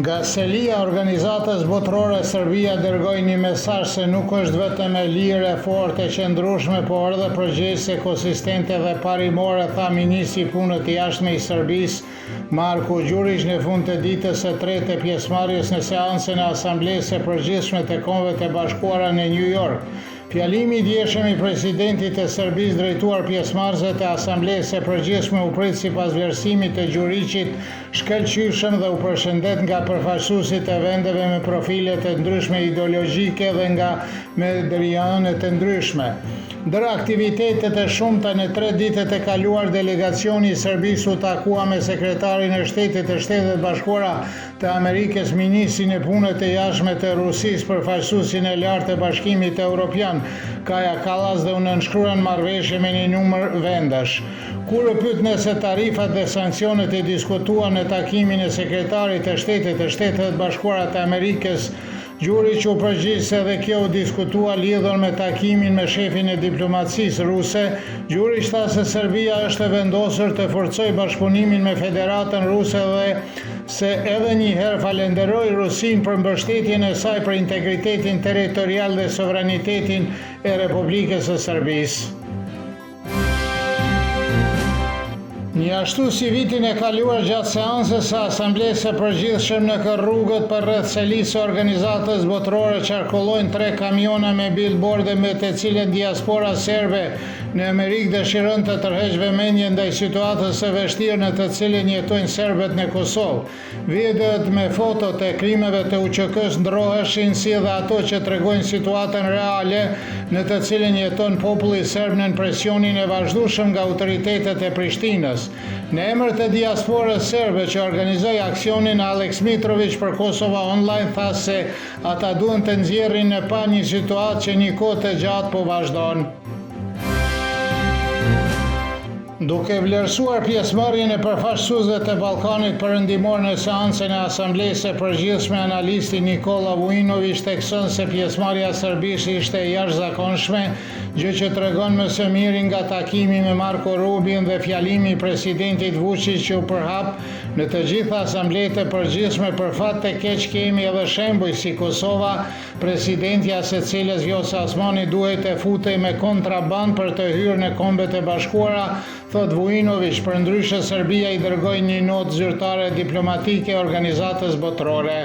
Nga selia organizatës botërore, Serbia dërgoi një mesazh se nuk është vetëm e lirë e fortë e qëndrueshme, por edhe përgjegjëse, konsistente dhe parimore, tha ministri i punës të jashtme i Serbisë, Marko Đurić, në fund të ditës së tretë të pjesëmarrjes në seancën e Asamblesë së Përgjithshme të Kombeve të Bashkuara në New York. Fjalimi i djeshëm i presidentit të Serbisë drejtuar pjesëmarrësve të Asamblesë së Përgjithshme u prit sipas vlerësimit të Đurićit shkëlqyeshëm dhe u përshëndet nga përfaqësuesit e vendeve me profile të ndryshme ideologjike dhe nga medaljonë të ndryshme. Ndër aktivitetet e shumta në 3 ditët e kaluar, delegacioni i Serbisë u takua me sekretarin e Shtetit të Shtetet Bashkuara të Amerikës, ministrin e punës të jashtme të Rusisë, përfaqësuesin e lartë të Bashkimit Evropian, Kaja Kallas, dhe u nënshkruan marrëveshje me një numër vendash. Kur u pyet nëse tarifat dhe sanksionet e diskutuan në takimin e sekretarit të Shtetit të Shtetet Bashkuara të Amerikës, Đurić u përgjigj se edhe kjo u diskutua lidhur me takimin me shefin e diplomacisë ruse. Đurić tha se Serbia është e vendosur të forcojë bashkëpunimin me Federatën Ruse dhe se edhe një herë falenderoi Rusinë për mbështetjen e saj për integritetin territorial dhe sovranitetin e Republikës së Serbisë. Njashtu si vitin e kaluar, gjatë seancës së Asamblesë së Përgjithshme në rrugët për rreth selisë së organizatës botërore qarkullojnë 3 kamiona me billboarde me të cilën diaspora serbe në Amerikë dëshiron të tërheqë vëmendjen ndaj situatës së vështirë në të cilën jetojnë serbët në Kosovë. Videot me fotot e krimeve të UÇK-s ndroheshin, si dhe ato që tregojnë situatën reale në të cilën jeton populli serb nën presionin e vazhdueshëm nga autoritetet e Prishtinës. Në emër të diasporës serbe që organizoi aksionin, Alex Mitrović për Kosova Online tha se ata duan të nxjerrin në pa një situatë që një kohë të gjatë po vazhdon. Duke vlerësuar pjesëmarrjen e përfaqësuesve të Ballkanit Perëndimor në seancën e Asamblesë së Përgjithshme, analisti Nikola Vujinović thekson se pjesëmarrja e Serbisë ishte e jashtëzakonshme, gjë që tregon më së miri nga takimi me Marko Rubion dhe fjalimi i presidentit Vučić që u përhap në të gjitha asambletë e përgjithshme. Për fat të keq kemi edhe shembuj si Kosova, presidentja së cilës Vjosa Osmani duhet të futej me kontraband për të hyrë në Kombet e Bashkuara, thot Vujinović. Përndryshe, Serbia i dërgoi një notë zyrtare diplomatike organizatës botërore.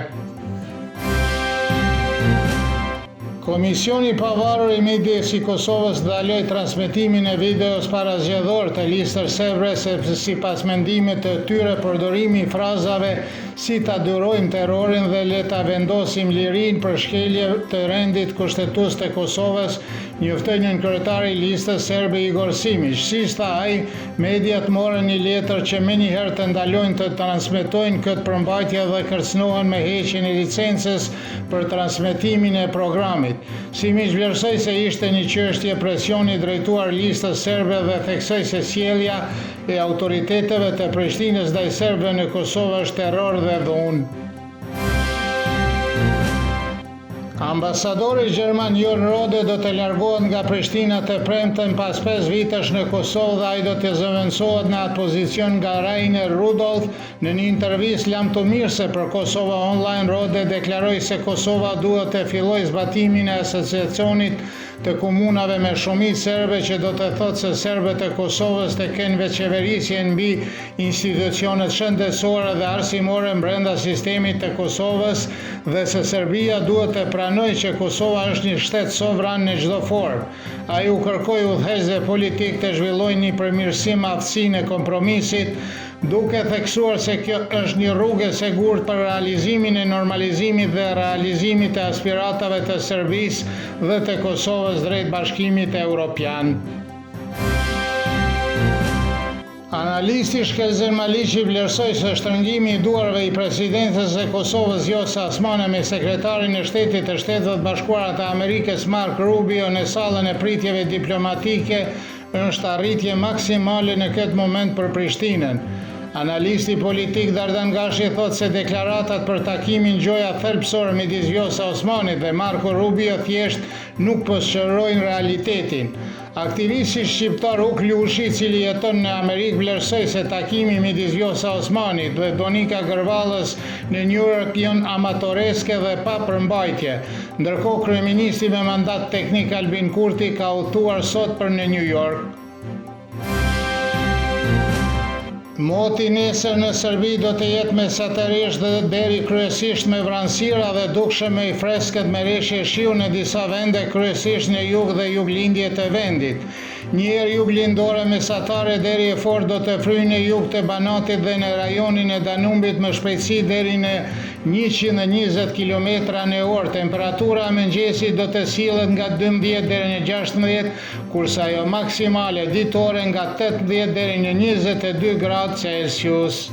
Komisioni i pavarur i medias i Kosovës ndaloi transmetimin e videos parazgjedhor të listës serbe sepse sipas mendimit të tyre përdorimi i frazave si ta dyrojmë terrorin dhe le ta vendosim lirinë për shkelje të rendit kushtetues të Kosovës, njoftoi nën kryetari i listës serbe Igor Simić. Siç tha ai, mediat morën një letër që menjëherë të ndalojnë të transmetojnë këtë përmbajtje dhe kërcënohen me heqjen e licencës për transmetimin e programit. Simić vlerësoi se ishte një çështje presioni drejtuar listës serbe dhe theksoi se sjellja e autoriteteve të Prishtinës ndaj serbëve në Kosovë është terror dhe dhunë. Ambasadori gjerman Jörn Rode do të largohet nga Prishtina të premten pas 5 vitesh në Kosovë dhe ai do të zëvendësohet në atë pozicion nga Rainer Rudolph. Në një intervistë lamtomirëse për Kosova Online, Rode deklaroi se Kosova duhet të fillojë zbatimin e asociacionit të komunave me shumicë serbe, që do të thotë se serbët e Kosovës të kenë veçeverisje mbi institucionet shëndetësore dhe arsimore brenda sistemit të Kosovës dhe se Serbia duhet të pranojë që Kosova është një shtet sovran në çdo formë. Ai u kërkoi udhëheqësve politik të zhvillojnë një përmirësim aftësinë e kompromisit, duke theksuar se kjo është një rrugë e sigurt për realizimin e normalizimit dhe realizimit të aspiratave të Serbisë dhe të Kosovës drejt Bashkimit Evropian. Analisti Shkelzen Maliqi vlerësoi se shtrëngimi i duarve i presidentes së Kosovës Vjosa Osmani me sekretarin e Shtetit të Shtetet Bashkuara të Amerikës Mark Rubio në sallën e pritjeve diplomatike është arritje maksimale në këtë moment për Prishtinën. Analisti politik Dardan Gashi thot se deklaratat për takimin gjoja thelbësore midis Vjosa Osmanit dhe Marko Rubio thjesht nuk po sqarojnë realitetin. Aktivisti shqiptar Uk Lushi, i cili jeton në Amerikë, vlerësoi se takimi midis Vjosa Osmanit dhe Donika Gërvallës në New York janë amatoreske dhe pa përmbajtje. Ndërkohë, kryeministri me mandat teknik Albin Kurti ka udhëtuar sot për në New York. Moti nesër në Serbi do të jetë mesatërisht dhe deri kryesisht me vranësira dhe dukshëm me i freskët me reshje shiu në disa vende, kryesisht në jug dhe juglindje të vendit. Njëherë juglindore mesatare deri e fort do të fryjë në jug të Banatit dhe në rajonin e Danumbit me shpejtësi deri në 120 km/h. Temperatura e mëngjesit do të sillet nga 12 deri në 16, kurse ajo maksimale ditore nga 18 deri në 22 gradë Celsius.